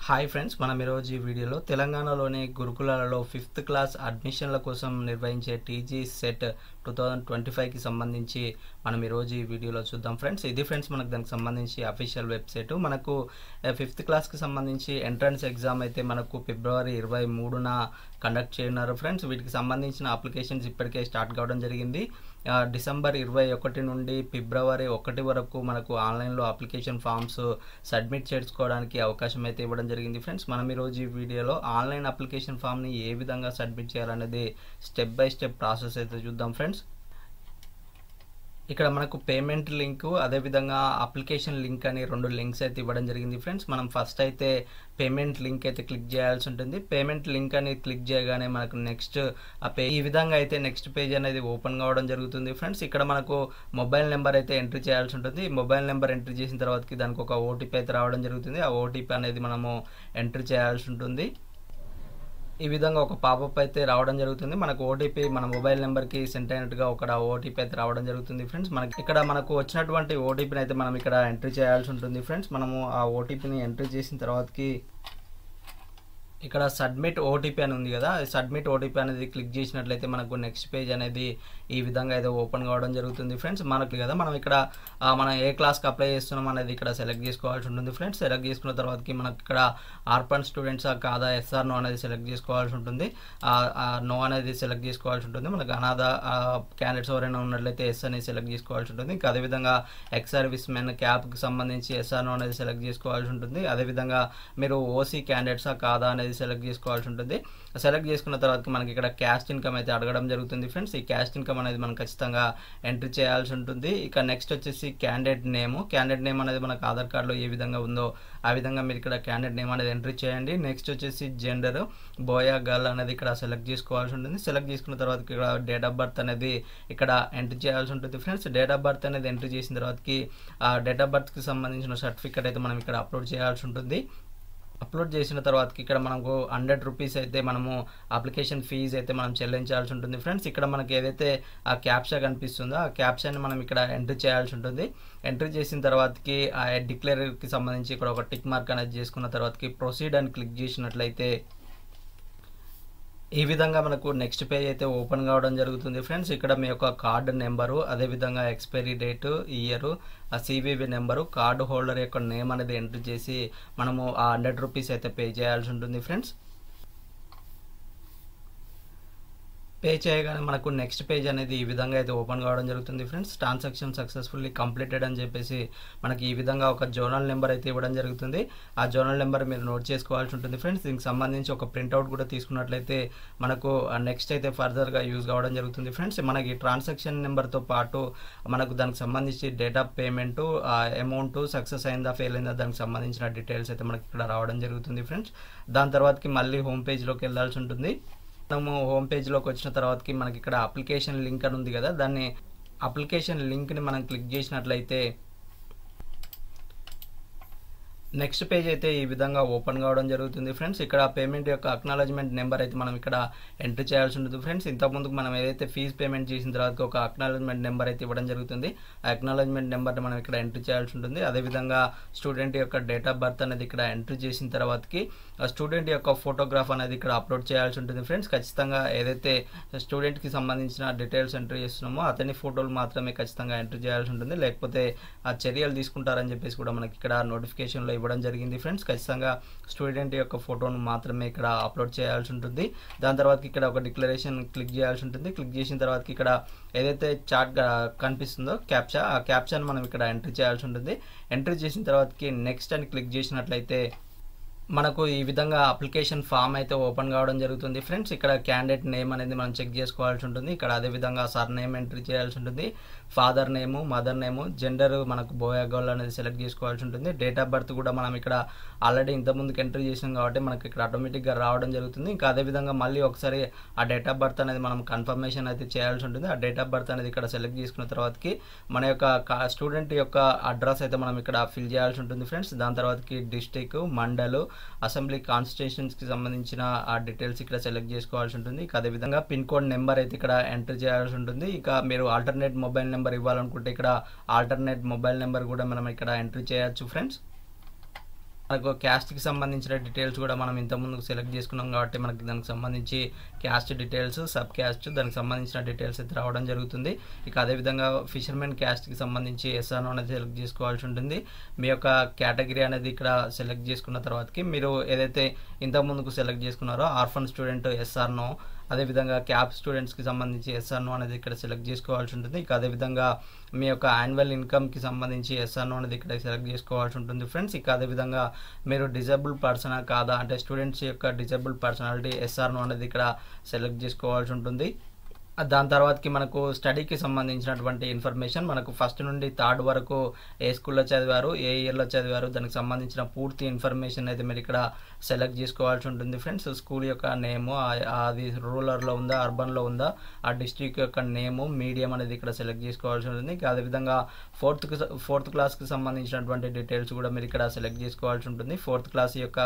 Hi friends, మనం ఈరోజు ఈ వీడియోలో తెలంగాణలోని గురుకులాలలో 5th క్లాస్ అడ్మిషన్ల కోసం నిర్వహించే టీజీ సెట్ 2025కి సంబంధించి మనం ఈరోజు ఈ వీడియోలో చూద్దాం ఫ్రెండ్స్. ఇది ఫ్రెండ్స్ మనకు దానికి సంబంధించి అఫీషియల్ వెబ్సైట్. మనకు 5th క్లాస్కి సంబంధించి ఎంట్రన్స్ ఎగ్జామ్ అయితే మనకు ఫిబ్రవరి 23న కండక్ట్ చేయనున్నారు ఫ్రెండ్స్. వీటికి సంబంధించిన అప్లికేషన్స్ ఇప్పటికే స్టార్ట్ కావడం జరిగింది. డిసెంబర్ 21 నుండి ఫిబ్రవరి 1 వరకు మనకు ఆన్లైన్లో అప్లికేషన్ ఫామ్స్ సబ్మిట్ చేసుకోవడానికి అవకాశం అయితే ఇవ్వడం జరిగింది ఫ్రెండ్స్. మనం ఈరోజు ఈ వీడియోలో ఆన్లైన్ అప్లికేషన్ ఫామ్ని ఏ విధంగా సబ్మిట్ చేయాలనేది స్టెప్ బై స్టెప్ ప్రాసెస్ అయితే చూద్దాం ఫ్రెండ్స్. ఇక్కడ మనకు పేమెంట్ లింక్, అదేవిధంగా అప్లికేషన్ లింక్ అని 2 లింక్స్ అయితే ఇవ్వడం జరిగింది ఫ్రెండ్స్. మనం ఫస్ట్ అయితే పేమెంట్ లింక్ అయితే క్లిక్ చేయాల్సి ఉంటుంది. పేమెంట్ లింక్ అని క్లిక్ చేయగానే మనకు నెక్స్ట్ ఈ విధంగా అయితే నెక్స్ట్ పేజ్ అనేది ఓపెన్ కావడం జరుగుతుంది ఫ్రెండ్స్. ఇక్కడ మనకు మొబైల్ నెంబర్ అయితే ఎంట్రీ చేయాల్సి ఉంటుంది. మొబైల్ నెంబర్ ఎంట్రీ చేసిన తర్వాతకి దానికి ఒక ఓటీపీ అయితే రావడం జరుగుతుంది. ఆ ఓటీపీ అనేది మనము ఎంట్రీ చేయాల్సి ఉంటుంది. ఈ విధంగా ఒక పాపప్ అయితే రావడం జరుగుతుంది. మనకు ఓటీపీ మన మొబైల్ నెంబర్కి సెండ్ అయినట్టుగా ఒక ఓటీపీ అయితే రావడం జరుగుతుంది ఫ్రెండ్స్. మనకు వచ్చినటువంటి ఓటీపీని అయితే మనం ఇక్కడ ఎంట్రీ చేయాల్సి ఉంటుంది ఫ్రెండ్స్. మనము ఆ ఓటీపీని ఎంట్రీ చేసిన తర్వాతకి ఇక్కడ సబ్మిట్ ఓటీపీ అని ఉంది కదా, సబ్మిట్ ఓటీపీ అనేది క్లిక్ చేసినట్లయితే మనకు నెక్స్ట్ పేజ్ అనేది ఈ విధంగా అయితే ఓపెన్ కావడం జరుగుతుంది ఫ్రెండ్స్. మనకి కదా మనం ఇక్కడ మనం ఏ క్లాస్కి అప్లై చేస్తున్నాం అనేది ఇక్కడ సెలెక్ట్ చేసుకోవాల్సి ఉంటుంది ఫ్రెండ్స్. సెలెక్ట్ చేసుకున్న తర్వాతకి మనకి ఇక్కడ ఆర్ఫన్ స్టూడెంట్స్ కాదా, ఎస్ఆర్ నో అనేది సెలెక్ట్ చేసుకోవాల్సి ఉంటుంది. నో అనేది సెలెక్ట్ చేసుకోవాల్సి ఉంటుంది. మనకు అనాథ క్యాండిడేట్స్ ఎవరైనా ఉన్నట్లయితే ఎస్ అనేది సెలెక్ట్ చేసుకోవాల్సి ఉంటుంది. ఇంకా అదేవిధంగా ఎక్స్ సర్వీస్ మెన్ క్యాప్కి సంబంధించి ఎస్ఆర్ నో అనేది సెలెక్ట్ చేసుకోవాల్సి ఉంటుంది. అదేవిధంగా మీరు ఓసీ క్యాండిడేట్సా కాదా అనేది సెలెక్ట్ చేసుకోవాల్సి ఉంటుంది. సెలెక్ట్ చేసుకున్న తర్వాత మనకి ఇక్కడ క్యాస్ట్ ఇన్కమ్ అయితే అడగడం జరుగుతుంది ఫ్రెండ్స్. ఈ క్యాస్ట్ ఇన్కమ్ అనేది మనం ఖచ్చితంగా ఎంట్రీ చేయాల్సి ఉంటుంది. ఇక నెక్స్ట్ వచ్చేసి క్యాండిడేట్ నేమ్ అనేది మనకు ఆధార్ కార్డులో ఏ విధంగా ఉందో ఆ విధంగా మీరు ఇక్కడ క్యాండిడేట్ నేమ్ అనేది ఎంట్రీ చేయండి. నెక్స్ట్ వచ్చేసి జెండర్ బాయ్ గర్ల్ అనేది ఇక్కడ సెలెక్ట్ చేసుకోవాల్సి ఉంటుంది. సెలెక్ట్ చేసుకున్న తర్వాత ఇక్కడ డేట్ ఆఫ్ బర్త్ అనేది ఇక్కడ ఎంట్రీ చేయాల్సి ఉంటుంది ఫ్రెండ్స్. డేట్ ఆఫ్ బర్త్ అనేది ఎంట్రీ చేసిన తర్వాతకి ఆ డేట్ ఆఫ్ బర్త్కి సంబంధించిన సర్టిఫికేట్ అయితే మనం ఇక్కడ అప్లోడ్ చేయాల్సి ఉంటుంది. అప్లోడ్ చేసిన తర్వాతకి ఇక్కడ మనకు 100 రూపీస్ అయితే మనము అప్లికేషన్ ఫీజు అయితే మనం చెల్లించాల్సి ఉంటుంది ఫ్రెండ్స్. ఇక్కడ మనకి ఏదైతే ఆ క్యాప్చా కనిపిస్తుందో ఆ క్యాప్చాని మనం ఇక్కడ ఎంట్రీ చేయాల్సి ఉంటుంది. ఎంట్రీ చేసిన తర్వాతకి ఆ డిక్లేర్కి సంబంధించి ఇక్కడ ఒక టిక్ మార్క్ అనేది చేసుకున్న తర్వాతకి ప్రొసీడ్ అని క్లిక్ చేసినట్లయితే ఈ విధంగా మనకు నెక్స్ట్ పేజ్ అయితే ఓపెన్ కావడం జరుగుతుంది ఫ్రెండ్స్. ఇక్కడ మీ యొక్క కార్డు నెంబరు, అదేవిధంగా ఎక్స్పైరీ డేటు, ఇయరు, ఆ సివివి నెంబరు, కార్డు హోల్డర్ యొక్క నేమ్ అనేది ఎంట్రీ చేసి మనము ఆ 100 రూపీస్ అయితే పే చేయాల్సి ఉంటుంది ఫ్రెండ్స్. పే చేయగానే మనకు నెక్స్ట్ పేజ్ అనేది ఈ విధంగా అయితే ఓపెన్ కావడం జరుగుతుంది ఫ్రెండ్స్. ట్రాన్సాక్షన్ సక్సెస్ఫుల్లీ కంప్లీటెడ్ అని చెప్పేసి మనకి ఈ విధంగా ఒక జోనల్ నెంబర్ అయితే ఇవ్వడం జరుగుతుంది. ఆ జోనల్ నెంబర్ మీరు నోట్ చేసుకోవాల్సి ఉంటుంది ఫ్రెండ్స్. దీనికి సంబంధించి ఒక ప్రింట్అవుట్ కూడా తీసుకున్నట్లయితే మనకు నెక్స్ట్ అయితే ఫర్దర్గా యూజ్ కావడం జరుగుతుంది ఫ్రెండ్స్. మనకి ట్రాన్సాక్షన్ నెంబర్తో పాటు మనకు దానికి సంబంధించి date of payment, amount success అయిందా ఫెయిల్ అయిందా దానికి సంబంధించిన డీటెయిల్స్ అయితే మనకి ఇక్కడ రావడం జరుగుతుంది ఫ్రెండ్స్. దాని తర్వాతకి మళ్ళీ హోమ్ పేజ్లోకి వెళ్ళాల్సి ఉంటుంది. మనము హోమ్ పేజ్లోకి వచ్చిన తర్వాతకి మనకి ఇక్కడ అప్లికేషన్ లింక్ అని ఉంది కదా, దాన్ని అప్లికేషన్ లింక్ని మనం క్లిక్ చేసినట్లయితే నెక్స్ట్ పేజ్ అయితే ఈ విధంగా ఓపెన్ కావడం జరుగుతుంది ఫ్రెండ్స్. ఇక్కడ పేమెంట్ యొక్క అక్నాలజ్మెంట్ నెంబర్ అయితే మనం ఇక్కడ ఎంట్రీ చేయాల్సి ఉంటుంది ఫ్రెండ్స్. ఇంతకుముందుకు మనం ఏదైతే ఫీజు పేమెంట్ చేసిన తర్వాత ఒక అక్నాలజ్మెంట్ నెంబర్ అయితే ఇవ్వడం జరుగుతుంది. ఆ అక్నాలజ్మెంట్ నెంబర్ని మనం ఇక్కడ ఎంట్రీ చేయాల్సి ఉంటుంది. అదేవిధంగా స్టూడెంట్ యొక్క డేట్ ఆఫ్ బర్త్ అనేది ఇక్కడ ఎంట్రీ చేసిన తర్వాతకి స్టూడెంట్ యొక్క ఫోటోగ్రాఫ్ అనేది ఇక్కడ అప్లోడ్ చేయాల్సి ఉంటుంది ఫ్రెండ్స్. ఖచ్చితంగా ఏదైతే స్టూడెంట్కి సంబంధించిన డీటెయిల్స్ ఎంట్రీ చేస్తున్నామో అతని ఫోటోలు మాత్రమే ఖచ్చితంగా ఎంట్రీ చేయాల్సి ఉంటుంది. లేకపోతే ఆ చర్యలు తీసుకుంటారని చెప్పేసి కూడా మనకి ఇక్కడ నోటిఫికేషన్లో ఇవ్వడం జరిగింది ఫ్రెండ్స్. ఖచ్చితంగా స్టూడెంట్ యొక్క ఫోటోను మాత్రమే ఇక్కడ అప్లోడ్ చేయాల్సి ఉంటుంది. దాని తర్వాత ఇక్కడ ఒక డిక్లరేషన్ క్లిక్ చేయాల్సి ఉంటుంది. క్లిక్ చేసిన తర్వాత ఇక్కడ ఏదైతే చార్ట్ కనిపిస్తుందో క్యాప్చా, ఆ క్యాప్చాని మనం ఇక్కడ ఎంట్రీ చేయాల్సి ఉంటుంది. ఎంట్రీ చేసిన తర్వాతకి నెక్స్ట్ అని క్లిక్ చేసినట్లయితే మనకు ఈ విధంగా అప్లికేషన్ ఫామ్ అయితే ఓపెన్ కావడం జరుగుతుంది ఫ్రెండ్స్. ఇక్కడ క్యాండిడేట్ నేమ్ అనేది మనం చెక్ చేసుకోవాల్సి ఉంటుంది. ఇక్కడ అదేవిధంగా సర్ నేమ్ ఎంట్రీ చేయాల్సి ఉంటుంది. Father name, mother name, gender మనకు బాయ్ గర్ల్ అనేది సెలెక్ట్ చేసుకోవాల్సి ఉంటుంది. డేట్ ఆఫ్ బర్త్ కూడా మనం ఇక్కడ ఆల్రెడీ ఇంతకుముందుకు ఎంట్రీ చేసాం కాబట్టి మనకి ఇక్కడ ఆటోమేటిక్గా రావడం జరుగుతుంది. ఇంకా అదేవిధంగా మళ్ళీ ఒకసారి ఆ డేట్ ఆఫ్ బర్త్ అనేది మనం కన్ఫర్మేషన్ అయితే చేయాల్సి ఉంటుంది. ఆ డేట్ ఆఫ్ బర్త్ అనేది ఇక్కడ సెలెక్ట్ చేసుకున్న తర్వాతకి మన యొక్క స్టూడెంట్ యొక్క అడ్రస్ అయితే మనం ఇక్కడ ఫిల్ చేయాల్సి ఉంటుంది ఫ్రెండ్స్. దాని తర్వాతకి డిస్టిక్, మండలు, అసెంబ్లీ కాన్స్టిట్యూషన్స్కి సంబంధించిన ఆ డీటెయిల్స్ ఇక్కడ సెలెక్ట్ చేసుకోవాల్సి ఉంటుంది. ఇక అదేవిధంగా పిన్ కోడ్ నెంబర్ అయితే ఇక్కడ ఎంటర్ చేయాల్సి ఉంటుంది. ఇక మీరు ఆల్టర్నేట్ మొబైల్ నెంబర్ ఇవ్వాలనుకుంటే ఇక్కడ ఆల్టర్నేట్ మొబైల్ నెంబర్ కూడా మనం ఇక్కడ ఎంట్రీ చేయొచ్చు ఫ్రెండ్స్. మనకు క్యాస్ట్కి సంబంధించిన డీటెయిల్స్ కూడా మనం ఇంతకుముందు సెలెక్ట్ చేసుకున్నాం కాబట్టి మనకి దానికి సంబంధించి క్యాస్ట్ డీటెయిల్స్, సబ్ క్యాస్ట్, దానికి సంబంధించిన డీటెయిల్స్ అయితే రావడం జరుగుతుంది. ఇక అదేవిధంగా ఫిషర్మెన్ క్యాస్ట్కి సంబంధించి ఎస్ఆర్నో అనేది సెలెక్ట్ చేసుకోవాల్సి ఉంటుంది. మీ యొక్క కేటగిరీ అనేది ఇక్కడ సెలెక్ట్ చేసుకున్న తర్వాతకి మీరు ఏదైతే ఇంతకుముందుకు సెలెక్ట్ చేసుకున్నారో ఆర్ఫన్ స్టూడెంట్ ఎస్ఆర్నో, అదేవిధంగా క్యాప్ స్టూడెంట్స్కి సంబంధించి ఎస్ఆర్నో అనేది ఇక్కడ సెలెక్ట్ చేసుకోవాల్సి ఉంటుంది. ఇక అదేవిధంగా మీ యొక్క యాన్యువల్ ఇన్కమ్కి సంబంధించి ఎస్ఆర్నో అనేది ఇక్కడ సెలెక్ట్ చేసుకోవాల్సి ఉంటుంది ఫ్రెండ్స్. ఇక అదేవిధంగా మీరు డిజేబుల్ పర్సనా కాదా అంటే స్టూడెంట్స్ యొక్క డిజేబుల్ పర్సనాలిటీ ఎస్ఆర్నో అనేది ఇక్కడ సెలెక్ట్ చేసుకోవాల్సి ఉంటుంది. దాని తర్వాతకి మనకు స్టడీకి సంబంధించినటువంటి ఇన్ఫర్మేషన్ మనకు ఫస్ట్ నుండి థర్డ్ వరకు ఏ స్కూల్లో చదివారు, ఏ ఇయర్లో చదివారు, దానికి సంబంధించిన పూర్తి ఇన్ఫర్మేషన్ అయితే మీరు ఇక్కడ సెలెక్ట్ చేసుకోవాల్సి ఉంటుంది ఫ్రెండ్స్. స్కూల్ యొక్క నేము, అది రూరల్లో ఉందా, అర్బన్లో ఉందా, ఆ డిస్ట్రిక్ట్ యొక్క నేము, మీడియం అనేది ఇక్కడ సెలెక్ట్ చేసుకోవాల్సి ఉంటుంది. అదేవిధంగా ఫోర్త్ క్లాస్కి సంబంధించినటువంటి డీటెయిల్స్ కూడా మీరు ఇక్కడ సెలెక్ట్ చేసుకోవాల్సి ఉంటుంది. ఫోర్త్ క్లాస్ యొక్క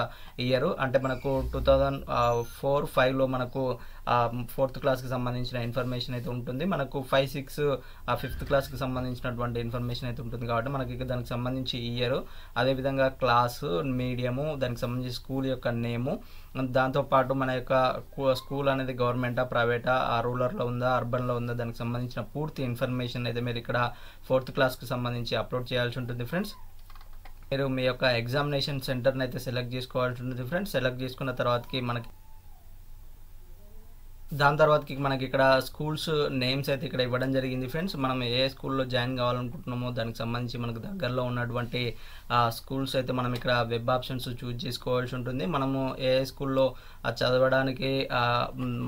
ఇయర్ అంటే మనకు 2004-05లో మనకు ఫోర్త్ క్లాస్కి సంబంధించిన ఇన్ఫర్మేషన్ అయితే ఉంటుంది. మనకు 5-6 ఫిఫ్త్ క్లాస్కి సంబంధించినటువంటి ఇన్ఫర్మేషన్ అయితే ఉంటుంది కాబట్టి మనకి దానికి సంబంధించి ఇయర్, అదేవిధంగా క్లాసు, మీడియము, దానికి సంబంధించి స్కూల్ యొక్క నేము, దాంతోపాటు మన యొక్క స్కూల్ అనేది గవర్నమెంటా, ప్రైవేటా, రూరల్లో ఉందా, అర్బన్లో ఉందా, దానికి సంబంధించిన పూర్తి ఇన్ఫర్మేషన్ అయితే మీరు ఇక్కడ ఫోర్త్ క్లాస్కి సంబంధించి అప్లోడ్ చేయాల్సి ఉంటుంది ఫ్రెండ్స్. మీరు మీ యొక్క ఎగ్జామినేషన్ సెంటర్ని అయితే సెలెక్ట్ చేసుకోవాల్సి ఉంటుంది ఫ్రెండ్స్. సెలెక్ట్ చేసుకున్న తర్వాతకి దాని తర్వాతకి మనకి ఇక్కడ స్కూల్స్ నేమ్స్ అయితే ఇక్కడ ఇవ్వడం జరిగింది ఫ్రెండ్స్. మనం ఏ స్కూల్లో జాయిన్ కావాలనుకుంటున్నామో దానికి సంబంధించి మనకు దగ్గరలో ఉన్నటువంటి స్కూల్స్ అయితే మనం ఇక్కడ వెబ్ ఆప్షన్స్ చూజ్ చేసుకోవాల్సి ఉంటుంది. మనము ఏ స్కూల్లో చదవడానికి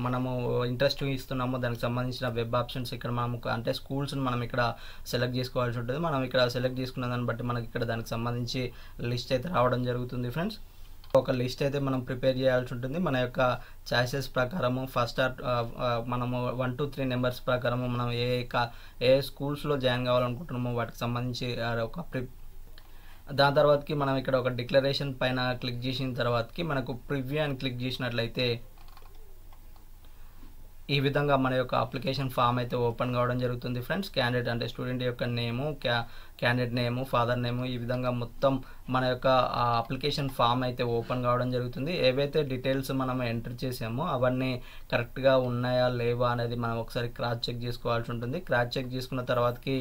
మనము ఇంట్రెస్ట్ ఇస్తున్నామో దానికి సంబంధించిన వెబ్ ఆప్షన్స్ ఇక్కడ మనము అంటే స్కూల్స్ని మనం ఇక్కడ సెలెక్ట్ చేసుకోవాల్సి ఉంటుంది. మనం ఇక్కడ సెలెక్ట్ చేసుకున్న దాన్ని బట్టి మనకి ఇక్కడ దానికి సంబంధించి లిస్ట్ అయితే రావడం జరుగుతుంది ఫ్రెండ్స్. ఒక లిస్ట్ అయితే మనం ప్రిపేర్ చేయాల్సి ఉంటుంది. మన యొక్క చాయిసెస్ ప్రకారము ఫస్ట్ మనము 1 to 3 నెంబర్స్ ప్రకారము మనం ఏ స్కూల్స్లో జాయిన్ కావాలనుకుంటున్నామో వాటికి సంబంధించి దాని తర్వాతకి మనం ఇక్కడ ఒక డిక్లరేషన్ పైన క్లిక్ చేసిన తర్వాతకి మనకు ప్రివ్యూ అని క్లిక్ చేసినట్లయితే ఈ విధంగా మన యొక్క అప్లికేషన్ ఫామ్ అయితే ఓపెన్ కావడం జరుగుతుంది ఫ్రెండ్స్. క్యాండిడేట్ అంటే స్టూడెంట్ యొక్క నేము, క్యాండిడేట్ నేము, ఫాదర్ నేము, ఈ విధంగా మొత్తం మన యొక్క అప్లికేషన్ ఫామ్ అయితే ఓపెన్ కావడం జరుగుతుంది. ఏవైతే డీటెయిల్స్ మనం ఎంటర్ చేసామో అవన్నీ కరెక్ట్గా ఉన్నాయా లేవా అనేది మనం ఒకసారి క్రాస్ చెక్ చేసుకోవాల్సి ఉంటుంది. క్రాస్ చెక్ చేసుకున్న తర్వాతకి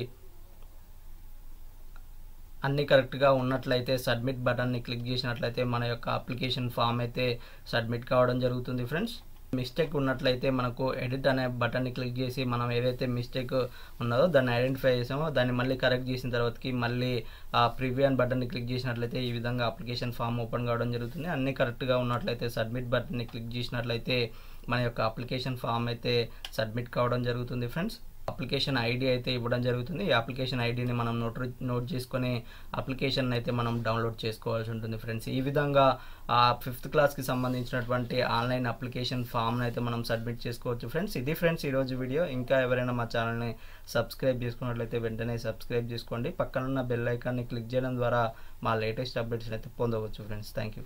అన్నీ కరెక్ట్గా ఉన్నట్లయితే సబ్మిట్ బటన్ని క్లిక్ చేసినట్లయితే మన యొక్క అప్లికేషన్ ఫామ్ అయితే సబ్మిట్ కావడం జరుగుతుంది ఫ్రెండ్స్. మిస్టేక్ ఉన్నట్లయితే మనకు ఎడిట్ అనే బటన్ని క్లిక్ చేసి మనం ఏదైతే మిస్టేక్ ఉన్నదో దాన్ని ఐడెంటిఫై చేసామో దాన్ని మళ్ళీ కరెక్ట్ చేసిన తర్వాతకి మళ్ళీ ప్రివ్యూ అని బటన్ని క్లిక్ చేసినట్లయితే ఈ విధంగా అప్లికేషన్ ఫామ్ ఓపెన్ కావడం జరుగుతుంది. అన్నీ కరెక్ట్గా ఉన్నట్లయితే సబ్మిట్ బటన్ని క్లిక్ చేసినట్లయితే మన యొక్క అప్లికేషన్ ఫామ్ అయితే సబ్మిట్ కావడం జరుగుతుంది ఫ్రెండ్స్. అప్లికేషన్ ఐడి అయితే ఇవ్వడం జరుగుతుంది. ఈ అప్లికేషన్ ఐడిని మనం నోట్ చేసుకొని అప్లికేషన్ అయితే మనం డౌన్లోడ్ చేసుకోవాల్సి ఉంటుంది ఫ్రెండ్స్. ఈ విధంగా 5th క్లాస్కి సంబంధించినటువంటి ఆన్లైన్ అప్లికేషన్ ఫామ్ని అయితే మనం సబ్మిట్ చేసుకోవచ్చు ఫ్రెండ్స్. ఇది ఫ్రెండ్స్ ఈరోజు వీడియో. ఇంకా ఎవరైనా మా ఛానల్ని సబ్స్క్రైబ్ చేసుకున్నట్లయితే వెంటనే సబ్స్క్రైబ్ చేసుకోండి. పక్కనున్న బెల్ ఐకాన్ని క్లిక్ చేయడం ద్వారా మా లేటెస్ట్ అప్డేట్స్ అయితే పొందవచ్చు ఫ్రెండ్స్. Thank you.